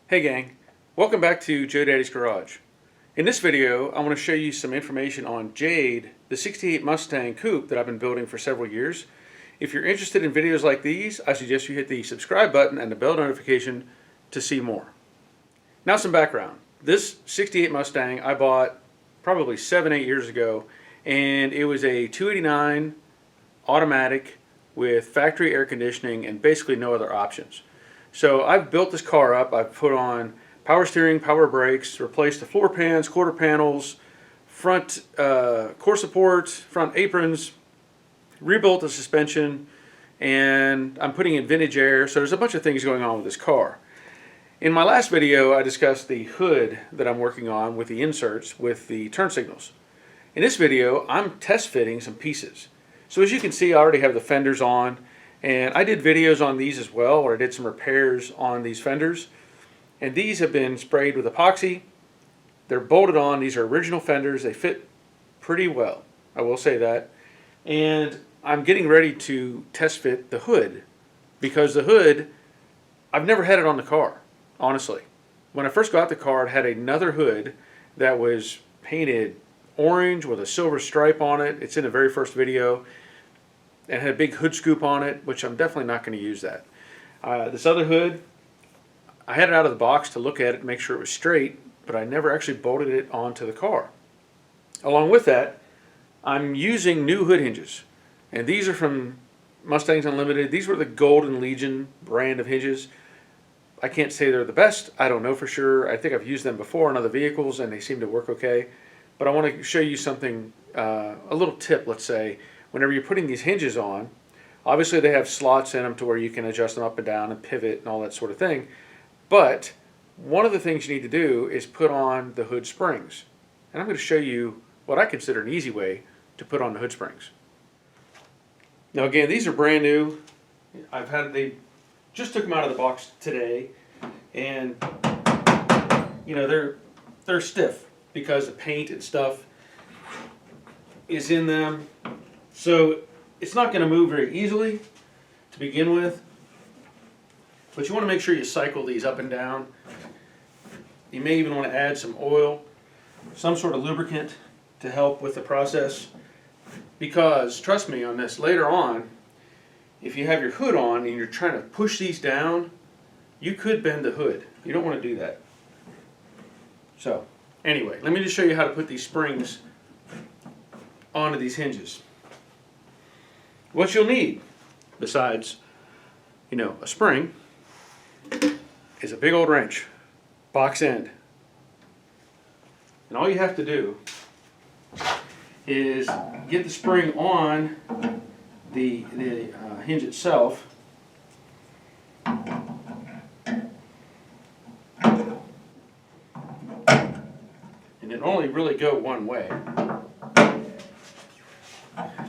Hey gang, welcome back to Jade's Garage. In this video, I want to show you some information on Jade, the 68 Mustang coupe that I've been building for several years. If you're interested in videos like these, I suggest you hit the subscribe button and the bell notification to see more. Now some background. This 68 Mustang I bought probably 7-8 years ago, and it was a 289 automatic with factory air conditioning and basically no other options. So I've built this car up. I've put on power steering, power brakes, replaced the floor pans, quarter panels, front core supports, front aprons, rebuilt the suspension, and I'm putting in vintage air. So there's a bunch of things going on with this car. In my last video, I discussed the hood that I'm working on with the inserts with the turn signals. In this video, I'm test fitting some pieces. So as you can see, I already have the fenders on. And I did videos on these as well, where I did some repairs on these fenders. And these have been sprayed with epoxy. They're bolted on. These are original fenders. They fit pretty well, I will say that. And I'm getting ready to test fit the hood, because the hood, I've never had it on the car, honestly. When I first got the car, it had another hood that was painted orange with a silver stripe on it. It's in the very first video. And had a big hood scoop on it, which I'm definitely not going to use that. This other hood, I had it out of the box to look at it, make sure it was straight, but I never actually bolted it onto the car. Along with that, I'm using new hood hinges. And these are from Mustangs Unlimited. These were the Golden Legion brand of hinges. I can't say they're the best. I don't know for sure. I think I've used them before on other vehicles and they seem to work okay. But I want to show you something, a little tip, let's say. Whenever you're putting these hinges on, obviously they have slots in them to where you can adjust them up and down and pivot and all that sort of thing. But one of the things you need to do is put on the hood springs. And I'm going to show you what I consider an easy way to put on the hood springs. Now again, these are brand new. They just took them out of the box today, and you know they're stiff because the paint and stuff is in them. So it's not going to move very easily to begin with, but you want to make sure you cycle these up and down. You may even want to add some oil, some sort of lubricant to help with the process, because trust me on this, later on, if you have your hood on and you're trying to push these down, you could bend the hood. You don't want to do that. So anyway, let me just show you how to put these springs onto these hinges. What you'll need, besides, a spring, is a big old wrench, box end. And all you have to do is get the spring on the hinge itself. And it only really go one way.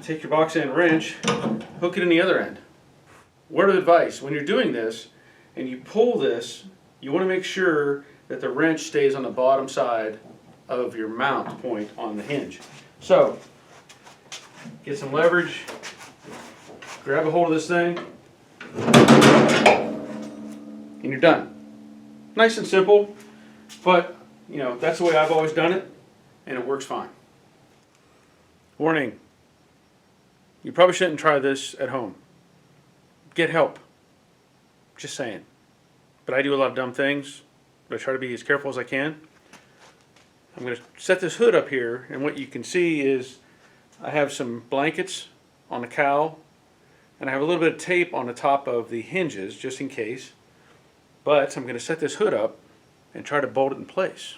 Take your box end wrench, hook it in the other end. Word of advice, when you're doing this and you pull this, you want to make sure that the wrench stays on the bottom side of your mount point on the hinge. So, get some leverage, grab a hold of this thing, and you're done. Nice and simple, but that's the way I've always done it, and it works fine. Warning. You probably shouldn't try this at home. Get help. Just saying. But I do a lot of dumb things, but I try to be as careful as I can. I'm going to set this hood up here, and what you can see is I have some blankets on the cowl, and I have a little bit of tape on the top of the hinges, just in case. But I'm going to set this hood up and try to bolt it in place.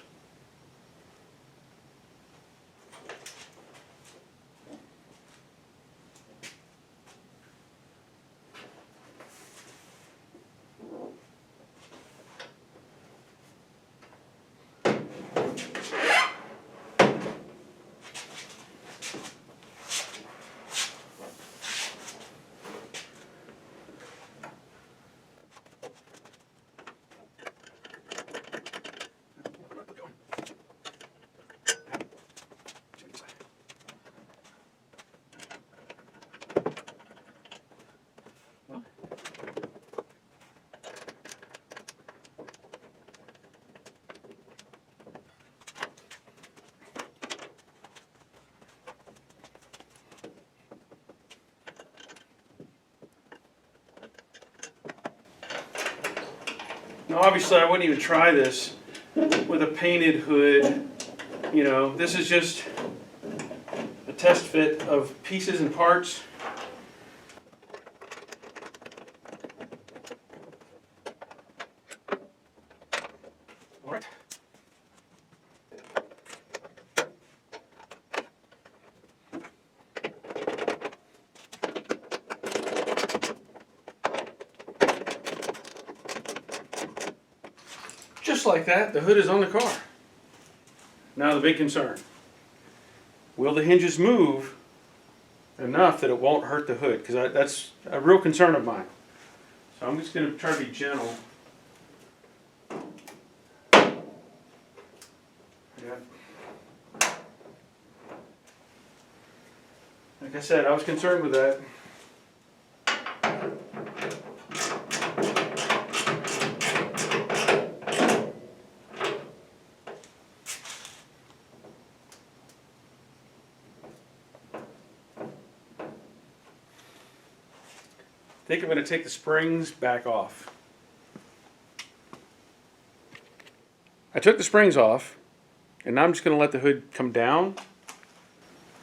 Now obviously I wouldn't even try this with a painted hood. You know, this is just a test fit of pieces and parts. All right. Just like that, the hood is on the car. Now the big concern. Will the hinges move enough that it won't hurt the hood? Because that's a real concern of mine. So I'm just going to try to be gentle. Yeah. Like I said, I was concerned with that. I think I'm going to take the springs back off. I took the springs off, and now I'm just going to let the hood come down.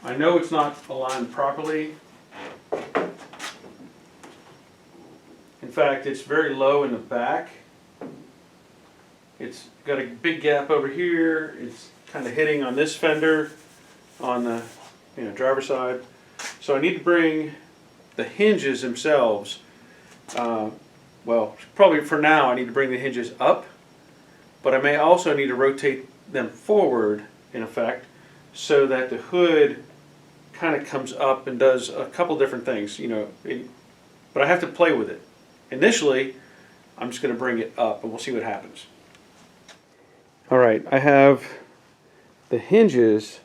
I know it's not aligned properly. In fact, it's very low in the back. It's got a big gap over here. It's kind of hitting on this fender on the driver's side. So I need to bring the hinges themselves, well, probably for now I need to bring the hinges up, but I may also need to rotate them forward in effect so that the hood kind of comes up and does a couple different things, but I have to play with it. Initially, I'm just going to bring it up and we'll see what happens. Alright, I have the hinges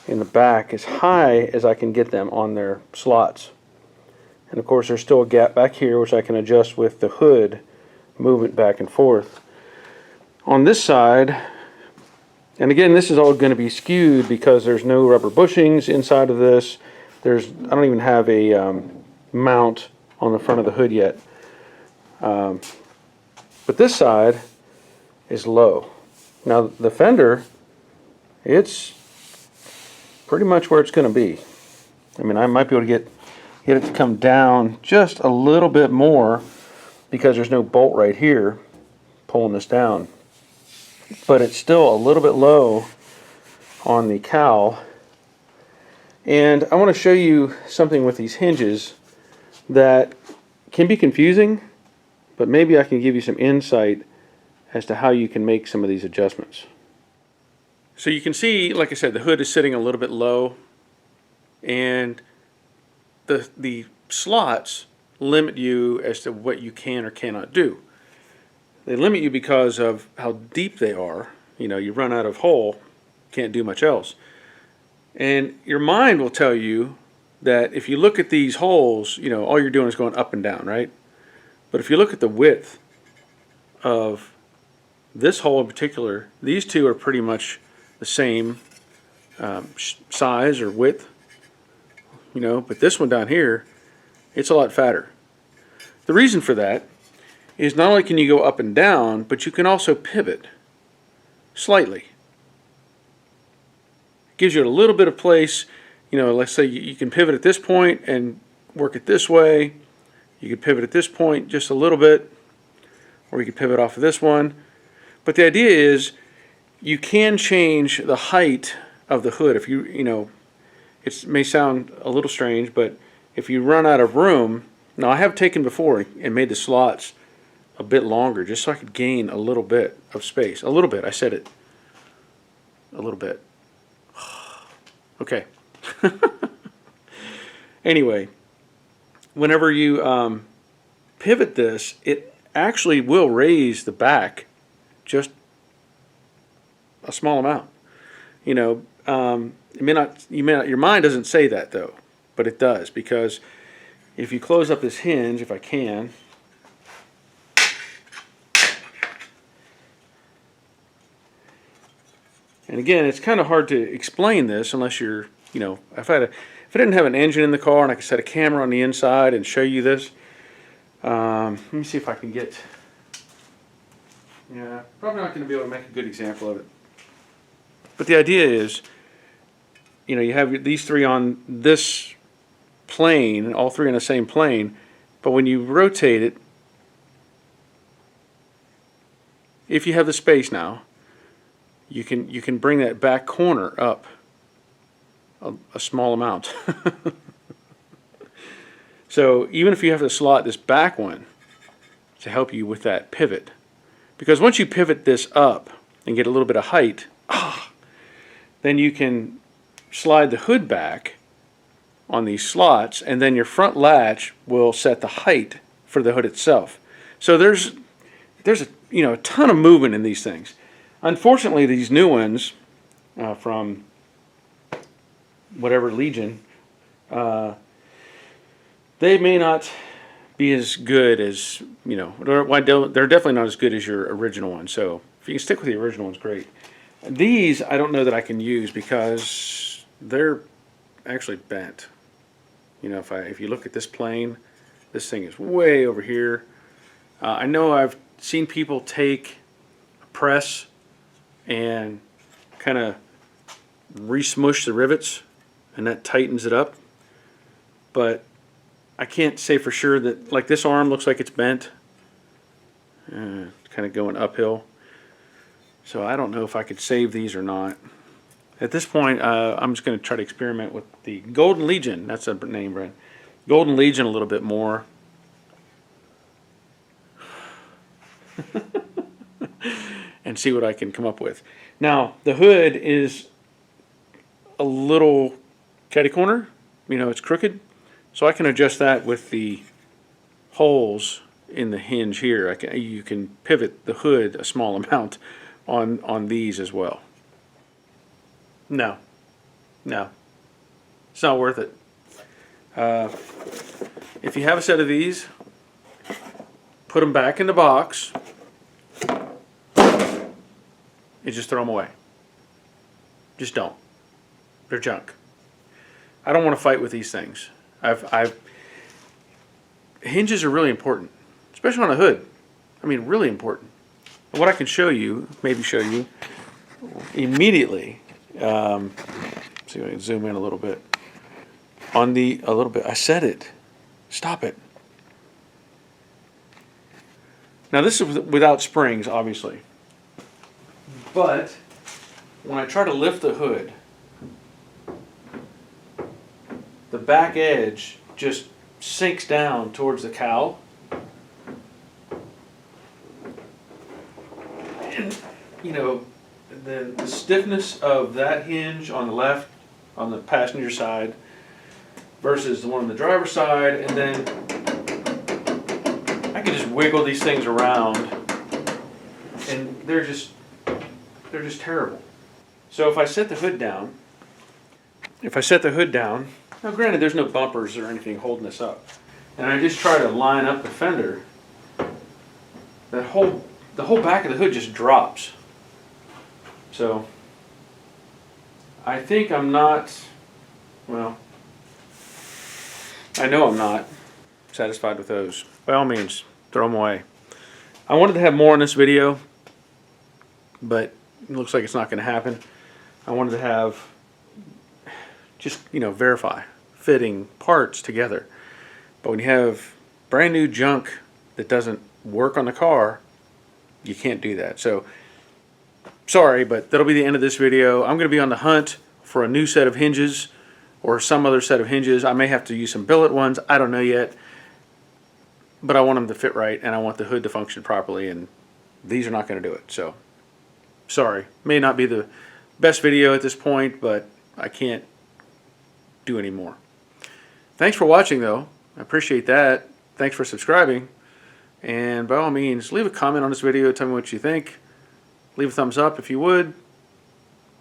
in the back as high as I can get them on their slots. And of course there's still a gap back here which I can adjust with the hood movement back and forth. On this side, and again this is all going to be skewed because there's no rubber bushings inside of this. I don't even have a mount on the front of the hood yet. But this side is low. Now the fender, it's pretty much where it's going to be. I mean, I might be able to get it to come down just a little bit more because there's no bolt right here pulling this down. But it's still a little bit low on the cowl. And I want to show you something with these hinges that can be confusing, but maybe I can give you some insight as to how you can make some of these adjustments. So you can see, like I said, the hood is sitting a little bit low, and the slots limit you as to what you can or cannot do. They limit you because of how deep they are. You run out of hole, can't do much else. And your mind will tell you that if you look at these holes, all you're doing is going up and down, right? But if you look at the width of this hole in particular, these two are pretty much the same size or width, but this one down here, it's a lot fatter. The reason for that is not only can you go up and down, but you can also pivot slightly. It gives you a little bit of place. Let's say you can pivot at this point and work it this way. You can pivot at this point just a little bit, or you can pivot off of this one. But the idea is you can change the height of the hood. If it may sound a little strange, but if you run out of room, now I have taken before and made the slots a bit longer just so I could gain a little bit of space. A little bit, I said it. A little bit. Okay. Anyway, whenever you pivot this, it actually will raise the back just a small amount. It may not, your mind doesn't say that though, but it does, because if you close up this hinge, if I can, and again, it's kind of hard to explain this unless you're, if I didn't have an engine in the car and I could set a camera on the inside and show you this. Let me see if I can get Yeah, probably not going to be able to make a good example of it. But the idea is, you know, you have these three on this plane, all three on the same plane, but when you rotate it, if you have the space now, you can bring that back corner up a small amount. So even if you have to slot this back one to help you with that pivot, because once you pivot this up and get a little bit of height, then you can slide the hood back on these slots, and then your front latch will set the height for the hood itself. So there's a ton of movement in these things. Unfortunately, these new ones from whatever Legion, they may not be as good as, you know, they're definitely not as good as your original one. So if you can stick with the original ones, great. These I don't know that I can use because they're actually bent. You know, if you look at this plane, this thing is way over here. I know I've seen people take a press and kind of re-smush the rivets, and that tightens it up. But I can't say for sure that, like, this arm looks like it's bent, kind of going uphill. So I don't know if I could save these or not. At this point, I'm just going to try to experiment with the Golden Legion. That's a name brand. Golden Legion a little bit more. And see what I can come up with. Now, the hood is a little catty corner. You know, it's crooked. So I can adjust that with the holes in the hinge here. You can pivot the hood a small amount on these as well. No, it's not worth it. If you have a set of these, put them back in the box and just throw them away. Just don't. They're junk. I don't want to fight with these things. Hinges are really important, especially on a hood. I mean, really important. And what I can show you, maybe show you immediately. See if I can zoom in a little bit. A little bit. I said it. Stop it. Now this is without springs, obviously. But when I try to lift the hood, the back edge just sinks down towards the cowl. And, you know, the stiffness of that hinge on the left, on the passenger side, versus the one on the driver's side, and then I can just wiggle these things around, and they're just terrible. So if I set the hood down, now granted there's no bumpers or anything holding this up, and I just try to line up the fender, the whole back of the hood just drops. So I think I'm not, well, I know I'm not satisfied with those. By all means, throw them away. I wanted to have more in this video, but it looks like it's not going to happen. I wanted to have just, you know, verify fitting parts together. But when you have brand new junk that doesn't work on the car, you can't do that. So sorry, but that'll be the end of this video. I'm going to be on the hunt for a new set of hinges or some other set of hinges. I may have to use some billet ones. I don't know yet. But I want them to fit right, and I want the hood to function properly, and these are not going to do it. So sorry. May not be the best video at this point, but I can't do any more. Thanks for watching, though. I appreciate that. Thanks for subscribing. And by all means, leave a comment on this video. Tell me what you think. Leave a thumbs up if you would.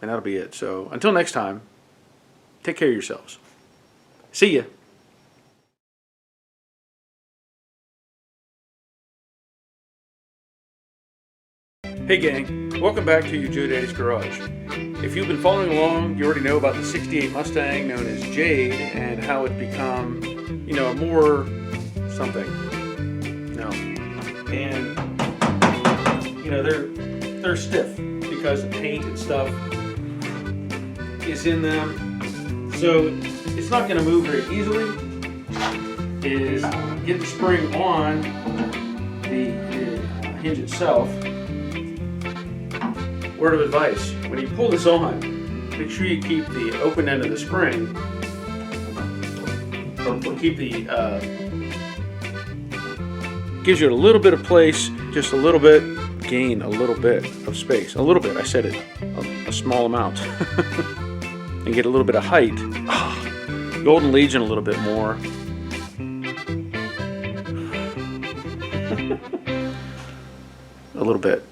And that'll be it. So until next time, take care of yourselves. See ya. Hey gang, welcome back to Jade's Garage. If you've been following along, you already know about the '68 Mustang known as Jade and how it become, you know, more something. No. And you know, they're stiff because the paint and stuff is in them. So it's not going to move very easily. Is get the spring on the hinge itself. Word of advice: when you pull this on, make sure you keep the open end of the spring, or keep the gives you a little bit of place, just a little bit, gain a little bit of space, a little bit. I said it, a small amount, and get a little bit of height. Golden Legion a little bit more. A little bit.